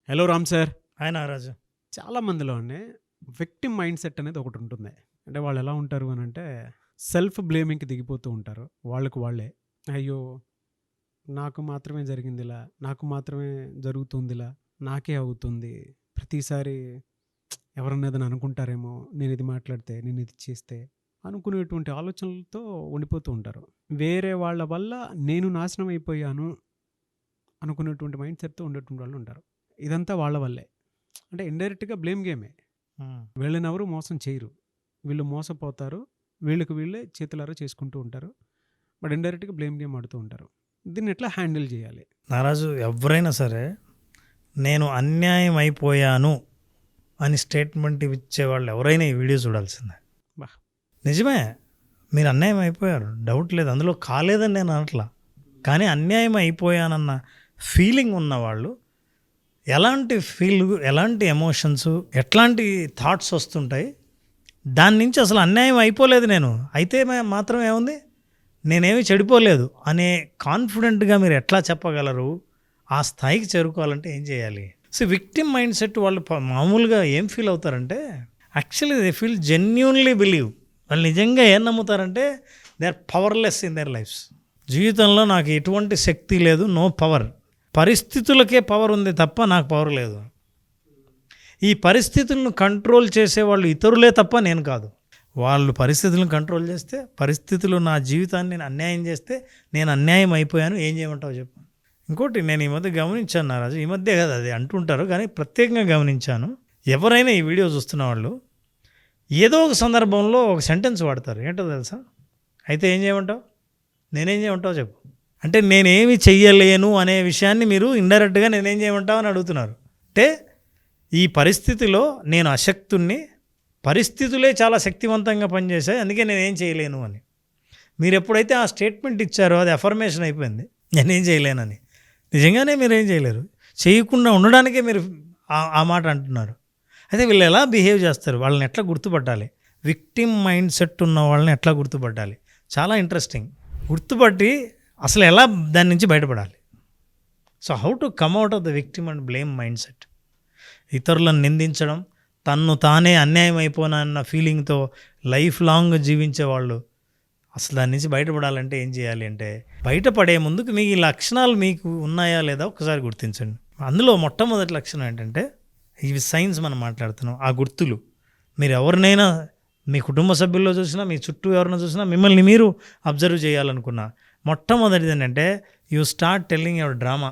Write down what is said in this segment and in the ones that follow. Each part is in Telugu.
Hello Ram sir. Hi Nagaraju. చాలా మందిలో అండి విక్టిమ్ మైండ్ సెట్ అనేది ఒకటి ఉంటుంది. అంటే వాళ్ళు ఎలా ఉంటారు అని అంటే సెల్ఫ్ బ్లేమింగ్కి దిగిపోతూ ఉంటారు. వాళ్ళకు వాళ్ళే అయ్యో నాకు మాత్రమే జరిగింది ఇలా, నాకు మాత్రమే జరుగుతుంది ఇలా, నాకే అవుతుంది ప్రతిసారి, ఎవరన్నా ఏదైనా అనుకుంటారేమో నేను ఇది మాట్లాడితే, నేను ఇది చేస్తే అనుకునేటువంటి ఆలోచనలతో ఉండిపోతూ ఉంటారు. వేరే వాళ్ళ వల్ల నేను నాశనం అయిపోయాను అనుకునేటువంటి మైండ్ సెట్తో ఉండేటువంటి వాళ్ళు ఉంటారు. ఇదంతా వాళ్ళ వల్లే. అంటే ఇండైరెక్ట్గా బ్లేమ్ గేమే. వీళ్ళని ఎవరు మోసం చేయరు, వీళ్ళు మోసపోతారు, వీళ్ళకి వీళ్ళే చేతులారా చేసుకుంటూ ఉంటారు. బట్ ఇండైరెక్ట్గా బ్లేమ్ గేమ్ ఆడుతూ ఉంటారు. దీన్ని ఎట్లా హ్యాండిల్ చేయాలి? నాగరాజు, ఎవరైనా సరే నేను అన్యాయం అయిపోయాను అని స్టేట్మెంట్ ఇచ్చేవాళ్ళు ఎవరైనా ఈ వీడియో చూడాల్సిందే. బా. నిజమే, మీరు అన్యాయం అయిపోయారు, డౌట్ లేదు, అందులో కాలేదని నేను అనట్లా. కానీ అన్యాయం అయిపోయానన్న ఫీలింగ్ ఉన్నవాళ్ళు ఎలాంటి ఎలాంటి ఎమోషన్స్, ఎట్లాంటి థాట్స్ వస్తుంటాయి, దాని నుంచి అసలు అన్యాయం అయిపోలేదు నేను, అయితే మాత్రం ఏముంది, నేనేమి చెడిపోలేదు అనే కాన్ఫిడెంట్గా మీరు ఎట్లా చెప్పగలరు? ఆ స్థాయికి చేరుకోవాలంటే ఏం చేయాలి? సో విక్టిమ్ మైండ్ సెట్ వాళ్ళు మామూలుగా ఏం ఫీల్ అవుతారంటే, actually they feel genuinely believe, వాళ్ళు నిజంగా ఏం నమ్ముతారంటే they are powerless in their lives. జీవితంలో నాకు ఎటువంటి శక్తి లేదు, నో పవర్, పరిస్థితులకే పవర్ ఉంది తప్ప నాకు పవర్ లేదు. ఈ పరిస్థితులను కంట్రోల్ చేసేవాళ్ళు ఇతరులే తప్ప నేను కాదు. వాళ్ళు పరిస్థితులను కంట్రోల్ చేస్తే, పరిస్థితులు నా జీవితాన్ని నేను అన్యాయం చేస్తే నేను అన్యాయం అయిపోయాను, ఏం చేయమంటావు చెప్పు. ఇంకోటి నేను ఈ మధ్య గమనించాను నారాజు, ఈ మధ్య కదా అది అంటుంటారు కానీ ప్రత్యేకంగా గమనించాను, ఎవరైనా ఈ వీడియో చూస్తున్న వాళ్ళు ఏదో ఒక సందర్భంలో ఒక సెంటెన్స్ వాడతారు. ఏంటో తెలుసా? అయితే ఏం చేయమంటావు, నేనేం చేయమంటావు చెప్పు. అంటే నేనేమి చెయ్యలేను అనే విషయాన్ని మీరు ఇండైరెక్ట్గా నేనేం చేయమంటావు అని అడుగుతున్నారు. అంటే ఈ పరిస్థితిలో నేను అశక్తుణ్ణి, పరిస్థితులే చాలా శక్తివంతంగా పనిచేశాయి, అందుకే నేనేం చేయలేను అని. మీరు ఎప్పుడైతే ఆ స్టేట్మెంట్ ఇచ్చారో అది అఫర్మేషన్ అయిపోయింది, నేనేం చేయలేనని. నిజంగానే మీరేం చేయలేరు, చేయకుండా ఉండడానికే మీరు ఆ మాట అంటున్నారు. అయితే వీళ్ళు ఎలా బిహేవ్ చేస్తారు, వాళ్ళని ఎట్లా గుర్తుపట్టాలి, విక్టిమ్ మైండ్ సెట్ ఉన్న వాళ్ళని ఎట్లా గుర్తుపట్టాలి? చాలా ఇంట్రెస్టింగ్. గుర్తుపట్టి అసలు ఎలా దాని నుంచి బయటపడాలి. So how to come out of the victim and blame mind set. ఇతరులను నిందించడం, తన్ను తానే అన్యాయం అయిపోయిన ఫీలింగ్తో లైఫ్ లాంగ్ జీవించే వాళ్ళు అసలు దాని నుంచి బయటపడాలంటే ఏం చేయాలి అంటే, బయటపడే ముందుకు మీ ఈ లక్షణాలు మీకు ఉన్నాయా లేదా ఒకసారి గుర్తించండి. అందులో మొట్టమొదటి లక్షణం ఏంటంటే, ఇవి సైన్స్ మనం మాట్లాడుతున్నాం, ఆ గుర్తులు. మీరు ఎవరినైనా మీ కుటుంబ సభ్యుల్లో చూసినా, మీ చుట్టూ ఎవరినైనా చూసినా, మిమ్మల్ని మీరు అబ్జర్వ్ చేయాలనుకున్నా, మొట్టమొదటిది ఏంటంటే you start telling your drama.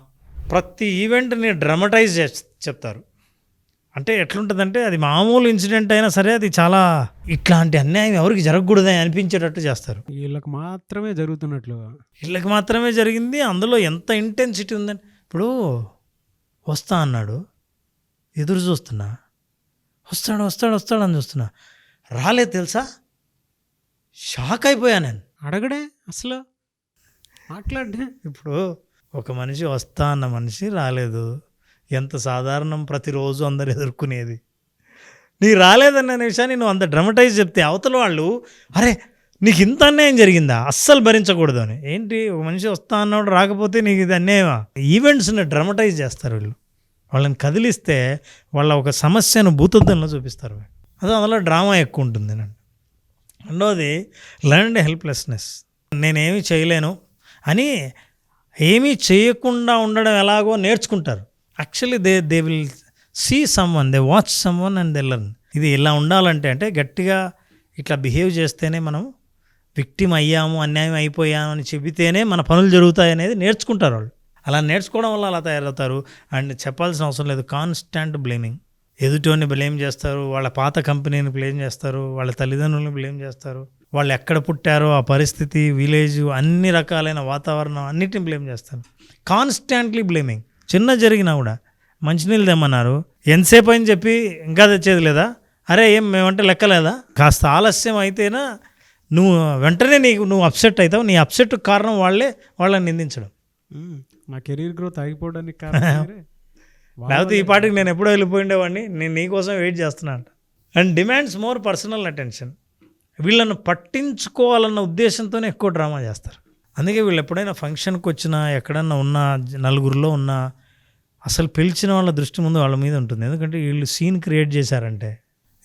ప్రతి ఈవెంట్ని డ్రామటైజ్ చెప్తారు. అంటే ఎట్లుంటుందంటే, అది మామూలు ఇన్సిడెంట్ అయినా సరే అది చాలా ఇట్లాంటి అన్యాయం ఎవరికి జరగకూడదని అనిపించేటట్టు చేస్తారు. వీళ్ళకి మాత్రమే జరుగుతున్నట్లు. వీళ్ళకి మాత్రమే జరిగింది, అందులో ఎంత ఇంటెన్సిటీ ఉందని. ఇప్పుడు వస్తా అన్నాడు, ఎదురు చూస్తున్నా, వస్తాడని చూస్తున్నా, రాలేదు తెలుసా, షాక్ అయిపోయా నేను. అడగడే అసలు, మాట్లాడే. ఇప్పుడు ఒక మనిషి వస్తా అన్న మనిషి రాలేదు, ఎంత సాధారణం, ప్రతిరోజు అందరు ఎదుర్కొనేది. నీకు రాలేదన్న విషయాన్ని నువ్వు అంత డ్రమటైజ్ చెప్తే అవతల వాళ్ళు, అరే నీకు ఇంత అన్యాయం జరిగిందా, అస్సలు భరించకూడదు అని. ఏంటి, ఒక మనిషి వస్తా అన్నాడు రాకపోతే నీకు ఇది అన్యాయమా? ఈవెంట్స్ని డ్రమటైజ్ చేస్తారు వీళ్ళు. వాళ్ళని కదిలిస్తే వాళ్ళ ఒక సమస్యను భూతద్దంలో చూపిస్తారు. అందులో డ్రామా ఎక్కువ ఉంటుంది. రెండవది లర్న్డ్ హెల్ప్లెస్నెస్. నేనేమి చేయలేను అని ఏమీ చేయకుండా ఉండడం ఎలాగో నేర్చుకుంటారు. Actually they will see someone, they watch someone and they learn. ఇది ఇలా ఉండాలంటే, అంటే గట్టిగా ఇట్లా బిహేవ్ చేస్తేనే మనం విక్టిమ్ అయ్యాము, అన్యాయం అయిపోయాము అని చెబితేనే మన పనులు జరుగుతాయి అనేది నేర్చుకుంటారు వాళ్ళు. అలా నేర్చుకోవడం వల్ల అలా తయారవుతారు. అండ్ చెప్పాల్సిన అవసరం లేదు, కాన్స్టాంట్ బ్లేమింగ్. ఎదుటోని బ్లేమ్ చేస్తారు, వాళ్ళ పాత కంపెనీని బ్లేమ్ చేస్తారు, వాళ్ళ తల్లిదండ్రులను బ్లేమ్ చేస్తారు, వాళ్ళు ఎక్కడ పుట్టారో ఆ పరిస్థితి, విలేజ్, అన్ని రకాలైన వాతావరణం అన్నిటిని బ్లేమ్ చేస్తారు. Constantly blaming. చిన్న జరిగినా కూడా, మంచినీళ్ళు తెమ్మన్నారు, ఎంతసేపు అని చెప్పి ఇంకా తెచ్చేది లేదా, అరే ఏం మేమంటే లెక్కలేదా, కాస్త ఆలస్యం అయితేనా నువ్వు వెంటనే నువ్వు అప్సెట్ అవుతావు. నీ అప్సెట్ కారణం వాళ్ళని నిందించడం. నా కెరీర్ గ్రోత్ ఆగిపోవడానికి కారణం లేకపోతే ఈ పాటికి నేను ఎప్పుడో వెళ్ళిపోయిండేవాడిని, నేను నీకోసం వెయిట్ చేస్తున్నాను. And demands more personal attention. వీళ్ళను పట్టించుకోవాలన్న ఉద్దేశంతోనే ఎక్కువ డ్రామా చేస్తారు. అందుకే వీళ్ళు ఎప్పుడైనా ఫంక్షన్కి వచ్చినా, ఎక్కడన్నా ఉన్నా, నలుగురిలో ఉన్నా, అసలు పిలిచిన వాళ్ళ దృష్టి ముందు వాళ్ళ మీద ఉంటుంది. ఎందుకంటే వీళ్ళు సీన్ క్రియేట్ చేశారంటే,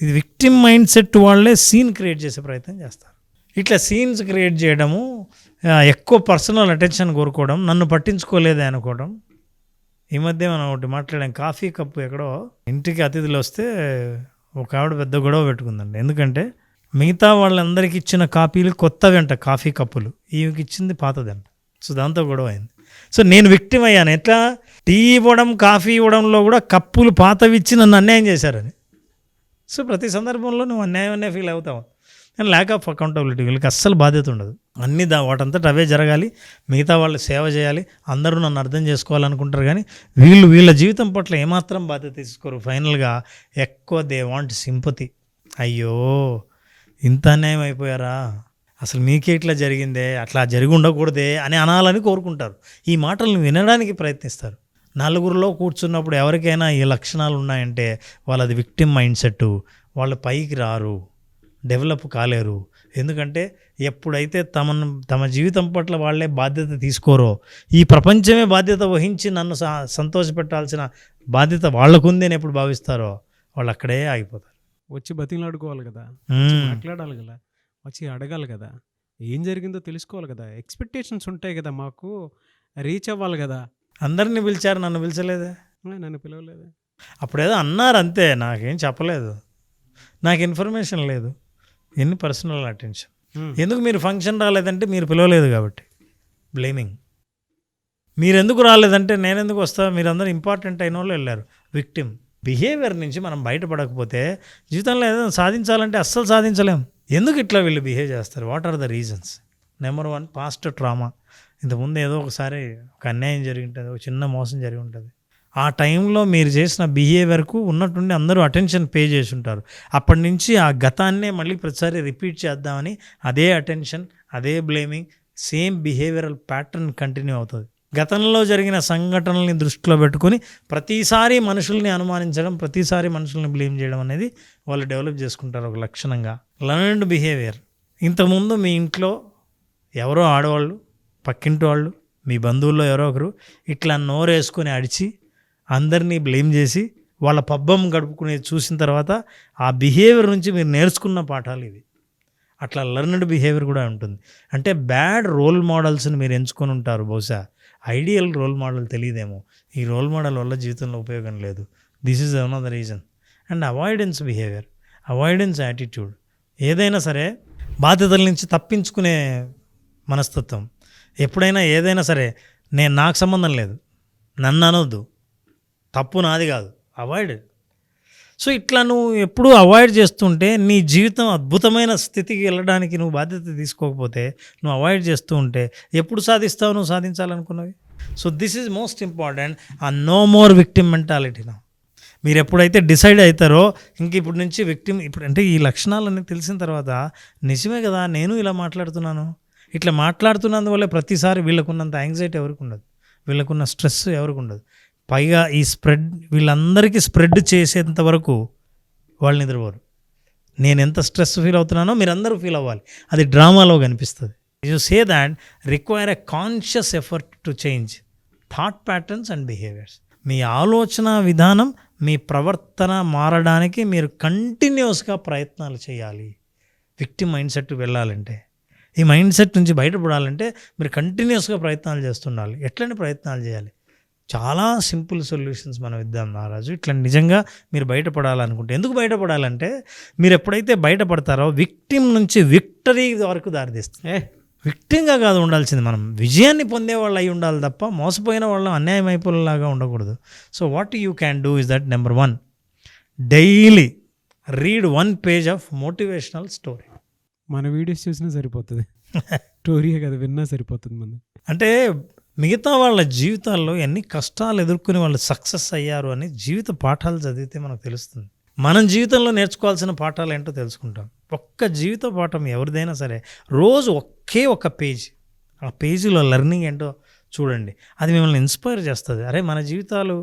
ఇది విక్టిమ్ మైండ్ సెట్ వాళ్ళే సీన్ క్రియేట్ చేసే ప్రయత్నం చేస్తారు. ఇట్లా సీన్స్ క్రియేట్ చేయడము, ఎక్కువ పర్సనల్ అటెన్షన్ కోరుకోవడం, నన్ను పట్టించుకోలేదే అనుకోవడం. ఈ మధ్య మనం ఒకటి మాట్లాడాం, కాఫీ కప్పు ఎక్కడో ఇంటికి అతిథులు వస్తే ఒక ఆవిడ పెద్ద గొడవ పెట్టుకుందండి. ఎందుకంటే మిగతా వాళ్ళందరికీ ఇచ్చిన కాపీలు కొత్తవి అంట, కాఫీ కప్పులు, ఈమెకి ఇచ్చింది పాతదంట. సో దాంతో గొడవ అయింది. సో నేను విక్టిమ్ అయ్యాను. ఎట్లా, టీ ఇవ్వడం కాఫీ ఇవ్వడంలో కూడా కప్పులు పాతవి ఇచ్చి నన్ను అన్యాయం చేశారని. సో ప్రతి సందర్భంలో నువ్వు అన్యాయం ఫీల్ అవుతావు. అండ్ ల్యాక్ ఆఫ్ అకౌంటబిలిటీ, వీళ్ళకి అస్సలు బాధ్యత ఉండదు. అన్నీ వాటంతట అవే జరగాలి, మిగతా వాళ్ళు సేవ చేయాలి, అందరూ నన్ను అర్థం చేసుకోవాలనుకుంటారు. కానీ వీళ్ళ జీవితం పట్ల ఏమాత్రం బాధ్యత తీసుకోరు. ఫైనల్గా ఎక్కువ దే వాంట్ సింపతి. అయ్యో ఇంత అన్యాయం అయిపోయారా, అసలు మీకే ఇట్లా జరిగిందే, అట్లా జరిగి ఉండకూడదే అని అనాలని కోరుకుంటారు. ఈ మాటలను వినడానికి ప్రయత్నిస్తారు. నలుగురిలో కూర్చున్నప్పుడు ఎవరికైనా ఈ లక్షణాలు ఉన్నాయంటే వాళ్ళది విక్టిమ్ మైండ్ సెట్. వాళ్ళు పైకి రారు, డెవలప్ కాలేరు. ఎందుకంటే ఎప్పుడైతే తమ జీవితం పట్ల వాళ్ళే బాధ్యత తీసుకోరో, ఈ ప్రపంచమే బాధ్యత వహించి నన్ను సంతోషపెట్టాల్సిన బాధ్యత వాళ్ళకుంది అని ఎప్పుడు భావిస్తారో వాళ్ళు అక్కడే ఆగిపోతారు. వచ్చి బతిలాడుకోవాలి కదా, మాట్లాడాలి కదా, వచ్చి అడగాలి కదా, ఏం జరిగిందో తెలుసుకోవాలి కదా, ఎక్స్పెక్టేషన్స్ ఉంటాయి కదా, మాకు రీచ్ అవ్వాలి కదా. అందరినీ పిలిచారు, నన్ను పిలిచలేదే, నన్ను పిలవలేదే. అప్పుడేదో అన్నారు అంతే, నాకేం చెప్పలేదు, నాకు ఇన్ఫర్మేషన్ లేదు. ఎన్ని పర్సనల్ అటెన్షన్. ఎందుకు మీరు ఫంక్షన్ రాలేదంటే మీరు పిలవలేదు కాబట్టి బ్లేమింగ్. మీరు ఎందుకు రాలేదంటే నేను ఎందుకు వస్తా, మీరందరూ ఇంపార్టెంట్ అయిన వాళ్ళు వెళ్ళారు. విక్టిమ్ బిహేవియర్ నుంచి మనం బయటపడకపోతే జీవితంలో ఏదైనా సాధించాలంటే అస్సలు సాధించలేం. ఎందుకు ఇట్లా వీళ్ళు బిహేవ్ చేస్తారు? What are the reasons? Number 1, past trauma. ఇంతకుముందు ఏదో ఒకసారి ఒక అన్యాయం జరిగి ఉంటుంది, ఒక చిన్న మోసం జరిగి ఉంటుంది. ఆ టైంలో మీరు చేసిన బిహేవియర్కు ఉన్నట్టుండి అందరూ అటెన్షన్ పే చేసి ఉంటారు. అప్పటి నుంచి ఆ గతాన్నే మళ్ళీ ప్రతిసారి రిపీట్ చేద్దామని అదే అటెన్షన్, అదే blaming, same behavioural pattern continue అవుతుంది. గతంలో జరిగిన సంఘటనల్ని దృష్టిలో పెట్టుకొని ప్రతిసారి మనుషుల్ని అనుమానించడం, ప్రతిసారి మనుషుల్ని బ్లేమ్ చేయడం అనేది వాళ్ళు డెవలప్ చేసుకుంటారు ఒక లక్షణంగా. Learned behaviour. ఇంతకుముందు మీ ఇంట్లో ఎవరో ఆడవాళ్ళు, పక్కింటి వాళ్ళు, మీ బంధువుల్లో ఎవరో ఒకరు ఇట్లా నోరేసుకొని అడిచి అందరినీ బ్లేమ్ చేసి వాళ్ళ పబ్బం గడుపుకునేది చూసిన తర్వాత ఆ బిహేవియర్ నుంచి మీరు నేర్చుకున్న పాఠాలు ఇవి. అట్లా లర్న్డ్ బిహేవియర్ కూడా ఉంటుంది. అంటే బ్యాడ్ రోల్ మోడల్స్ని మీరు ఎంచుకొని ఉంటారు. బహుశా ఐడియల్ రోల్ మోడల్ తెలియదేమో. ఈ రోల్ మోడల్ వల్ల జీవితంలో ఉపయోగం లేదు. This is one of the reason. And avoidance behaviour, avoidance attitude. ఏదైనా సరే బాధ్యతల నుంచి తప్పించుకునే మనస్తత్వం. ఎప్పుడైనా ఏదైనా సరే నాకు సంబంధం లేదు, నన్ను అనొద్దు, తప్పు నాది కాదు, అవాయిడ్. సో ఇట్లా నువ్వు ఎప్పుడూ అవాయిడ్ చేస్తుంటే నీ జీవితం అద్భుతమైన స్థితికి వెళ్ళడానికి నువ్వు బాధ్యత తీసుకోకపోతే, నువ్వు అవాయిడ్ చేస్తూ ఉంటే ఎప్పుడు సాధిస్తావు నువ్వు సాధించాలనుకున్నవి? So this is most important. ఆ నో మోర్ విక్టిమ్ మెంటాలిటీ. మీరు ఎప్పుడైతే డిసైడ్ అవుతారో ఇంక ఇప్పుడు నుంచి విక్టిమ్, ఇప్పుడు అంటే ఈ లక్షణాలన్నీ తెలిసిన తర్వాత నిజమే కదా నేను ఇలా మాట్లాడుతున్నాను, ఇట్లా మాట్లాడుతున్నందువల్ల ప్రతిసారి వీళ్ళకున్నంత యాంగ్జైటీ ఎవరికి ఉండదు, వీళ్ళకున్న స్ట్రెస్ ఎవరికి ఉండదు. పైగా ఈ స్ప్రెడ్ వీళ్ళందరికీ స్ప్రెడ్ చేసేంత వరకు వాళ్ళు నిద్రపోరు. నేను ఎంత స్ట్రెస్ ఫీల్ అవుతున్నానో మీరందరూ ఫీల్ అవ్వాలి. అది డ్రామాలో కనిపిస్తుంది. You say that require a conscious effort to change thought patterns and behaviours. మీ ఆలోచన విధానం, మీ ప్రవర్తన మారడానికి మీరు కంటిన్యూస్గా ప్రయత్నాలు చేయాలి. విక్టిమ్ మైండ్ సెట్ వెళ్ళాలంటే, ఈ మైండ్ సెట్ నుంచి బయటపడాలంటే మీరు కంటిన్యూస్గా ప్రయత్నాలు చేస్తుండాలి. ఎట్లని ప్రయత్నాలు చేయాలి? చాలా సింపుల్ సొల్యూషన్స్ మనం ఇద్దాం నారాజు. ఇట్లా నిజంగా మీరు బయటపడాలనుకుంటే, ఎందుకు బయటపడాలంటే మీరు ఎప్పుడైతే బయటపడతారో విక్టిమ్ నుంచి విక్టరీ వరకు దారితీస్తుంది. విక్టిమ్గా కాదు ఉండాల్సింది, మనం విజయాన్ని పొందేవాళ్ళు అయి ఉండాలి తప్ప మోసపోయిన వాళ్ళు అన్యాయం అయిపోయేలాగా ఉండకూడదు. So what you can do is that, number 1, daily read 1 page of motivational story. మన వీడియోస్ చూసినా సరిపోతుంది, స్టోరీయే కదా విన్నా సరిపోతుంది. మన అంటే మిగతా వాళ్ళ జీవితాల్లో ఎన్ని కష్టాలు ఎదుర్కొని వాళ్ళు సక్సెస్ అయ్యారు అని జీవిత పాఠాలు చదివితే మనకు తెలుస్తుంది. మనం జీవితంలో నేర్చుకోవాల్సిన పాఠాలు ఏంటో తెలుసుకుంటాం. ఒక్క జీవిత పాఠం ఎవరిదైనా సరే రోజు ఒకే ఒక పేజ్, ఆ పేజీలో లెర్నింగ్ ఏంటో చూడండి. అది మిమ్మల్ని ఇన్స్పైర్ చేస్తుంది. అరే మన జీవితాలు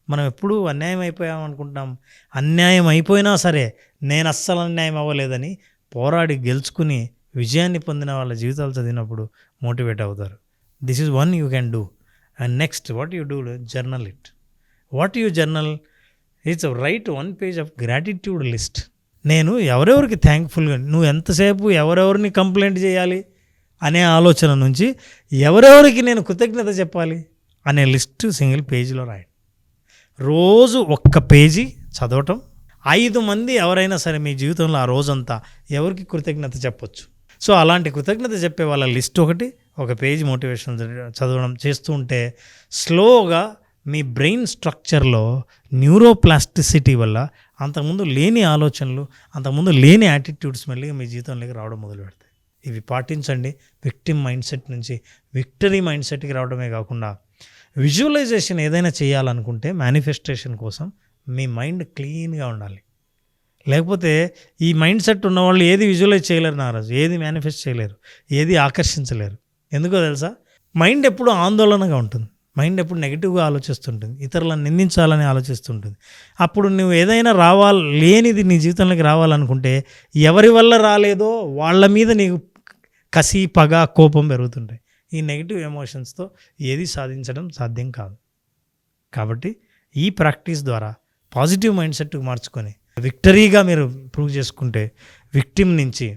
మనం ఎప్పుడూ అన్యాయం అయిపోయామనుకుంటాం. అన్యాయం అయిపోయినా సరే నేను అస్సలు అన్యాయం అవ్వలేదని పోరాడి గెలుచుకుని విజయాన్ని పొందిన వాళ్ళ జీవితాలు చదివినప్పుడు మోటివేట్ అవుతారు. This is 1 you can do. And next what you do, journal it. What you journal? It's right 1 page of gratitude list. నేను ఎవరెవరికి థ్యాంక్ఫుల్గా, నువ్వు ఎంతసేపు ఎవరెవరిని కంప్లైంట్ చేయాలి అనే ఆలోచన నుంచి ఎవరెవరికి నేను కృతజ్ఞత చెప్పాలి అనే లిస్టు సింగిల్ పేజీలో రాయండి. రోజు 1 పేజీ చదవటం. 5 మంది ఎవరైనా సరే మీ జీవితంలో ఆ రోజంతా ఎవరికి కృతజ్ఞత చెప్పొచ్చు. సో అలాంటి కృతజ్ఞత చెప్పే వాళ్ళ లిస్ట్ ఒకటి, 1 పేజీ మోటివేషన్ చదవడం చేస్తూ ఉంటే స్లోగా మీ బ్రెయిన్ స్ట్రక్చర్లో న్యూరోప్లాస్టిసిటీ వల్ల అంతకుముందు లేని ఆలోచనలు, అంతకుముందు లేని యాటిట్యూడ్స్ మళ్ళీ మీ జీవితంలోకి రావడం మొదలు పెడతాయి. ఇవి పాటించండి. విక్టిమ్ మైండ్ సెట్ నుంచి విక్టరీ మైండ్ సెట్కి రావడమే కాకుండా విజువలైజేషన్ ఏదైనా చేయాలనుకుంటే మేనిఫెస్టేషన్ కోసం మీ మైండ్ క్లీన్గా ఉండాలి. లేకపోతే ఈ మైండ్ సెట్ ఉన్నవాళ్ళు ఏది విజువలైజ్ చేయలేరు నారాజు, ఏది మేనిఫెస్ట్ చేయలేరు, ఏది ఆకర్షించలేరు. ఎందుకో తెలుసా? మైండ్ ఎప్పుడు ఆందోళనగా ఉంటుంది, మైండ్ ఎప్పుడు నెగిటివ్గా ఆలోచిస్తుంటుంది, ఇతరులను నిందించాలని ఆలోచిస్తుంటుంది. అప్పుడు నువ్వు ఏదైనా లేనిది నీ జీవితంలోకి రావాలనుకుంటే ఎవరి వల్ల రాలేదో వాళ్ళ మీద నీకు కసి, పగ, కోపం పెరుగుతుంటాయి. ఈ నెగిటివ్ ఎమోషన్స్తో ఏది సాధించడం సాధ్యం కాదు. కాబట్టి ఈ ప్రాక్టీస్ ద్వారా పాజిటివ్ మైండ్ సెట్కి మార్చుకొని విక్టరీగా మీరు ప్రూవ్ చేసుకుంటే విక్టిమ్ నుంచి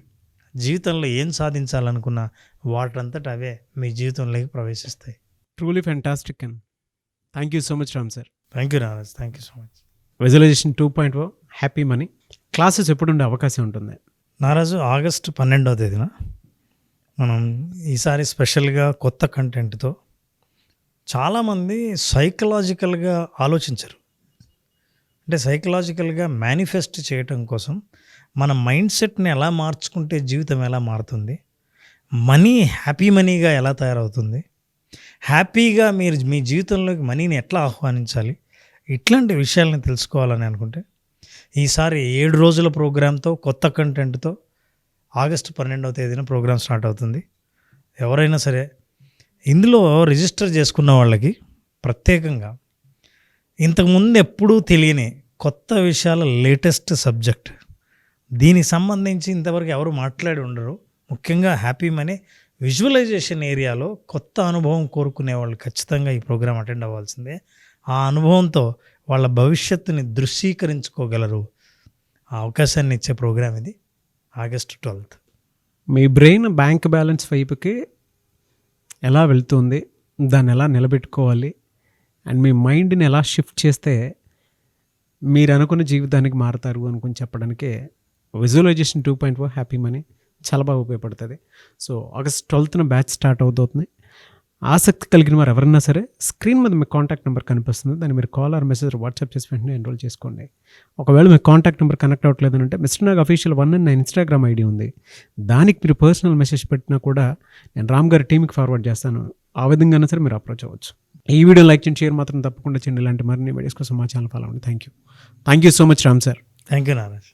జీవితంలో ఏం సాధించాలనుకున్నా వాటంతట అవే మీ జీవితంలోకి ప్రవేశిస్తాయి. Truly fantastic and thank you so much Ram sir. Thank you Naraj, thank you so much. Visualisation 2.0 happy money classes ఎప్పుడు ఉండే అవకాశం ఉంటుంది? నారాజు ఆగస్టు 12వ తేదీన మనం ఈసారి స్పెషల్గా కొత్త కంటెంట్తో చాలామంది సైకలాజికల్గా ఆలోచించరు. అంటే సైకలాజికల్గా మేనిఫెస్ట్ చేయటం కోసం మన మైండ్ సెట్ని ఎలా మార్చుకుంటే జీవితం ఎలా మారుతుంది, మనీ హ్యాపీ మనీగా ఎలా తయారవుతుంది, హ్యాపీగా మీరు మీ జీవితంలోకి మనీని ఎట్లా ఆహ్వానించాలి, ఇట్లాంటి విషయాలను తెలుసుకోవాలని అనుకుంటే ఈసారి 7 రోజుల ప్రోగ్రాంతో కొత్త కంటెంట్తో ఆగస్టు 12వ తేదీన ప్రోగ్రాం స్టార్ట్ అవుతుంది. ఎవరైనా సరే ఇందులో రిజిస్టర్ చేసుకున్న వాళ్ళకి ప్రత్యేకంగా ఇంతకుముందు ఎప్పుడూ తెలియని కొత్త విషయాల లేటెస్ట్ సబ్జెక్ట్, దీనికి సంబంధించి ఇంతవరకు ఎవరు మాట్లాడి ఉండరు. ముఖ్యంగా హ్యాపీ మనీ విజువలైజేషన్ ఏరియాలో కొత్త అనుభవం కోరుకునే వాళ్ళు ఖచ్చితంగా ఈ ప్రోగ్రాం అటెండ్ అవ్వాల్సిందే. ఆ అనుభవంతో వాళ్ళ భవిష్యత్తుని దృశ్యీకరించుకోగలరు. ఆ అవకాశాన్ని ఇచ్చే ప్రోగ్రాం ఇది ఆగస్టు 12th. మీ బ్రెయిన్ బ్యాంక్ బ్యాలెన్స్ వైపుకి ఎలా వెళ్తుంది, దాన్ని ఎలా నిలబెట్టుకోవాలి అండ్ మీ మైండ్ని ఎలా షిఫ్ట్ చేస్తే మీరు అనుకున్న జీవితానికి మారుతారు అనుకుని చెప్పడానికే విజువలైజేషన్ 2.0 హ్యాపీ మనీ చాలా బాగా ఉపయోగపడుతుంది. So August 12th batch start అవుతుంది. ఆసక్తి కలిగిన వారు ఎవరన్నా సరే స్క్రీన్ మీద మీ కాంటాక్ట్ నెంబర్ కనిపిస్తుంది, దాన్ని మీరు కాల్ ఆర్ మెసేజ్ వాట్సాప్ చేసి వెంటనే ఎన్రోల్ చేసుకోండి. ఒకవేళ మీ కాంటాక్ట్ నెంబర్ కనెక్ట్ అవ్వట్లేదు అంటే మిస్టర్ నాగ్ అఫీషియల్ 1 అని నా ఇన్స్టాగ్రామ్ ఐడి ఉంది, దానికి మీరు పర్సనల్ మెసేజ్ పెట్టినా కూడా నేను రామ్ గారి టీమ్కి ఫార్వర్డ్ చేస్తాను. ఆ విధంగానే సరే మీరు అప్రోచ్ అవ్వచ్చు. ఈ వీడియో లైక్ చేయండి, షేర్ మాత్రం తప్పకుండా చేయండి. ఇలాంటి మరిన్ని వీడియోస్ కోసం మా ఛానల్ ఫాలో అవ్వండి. Thank you so much Ram sir. Thank you Naraj.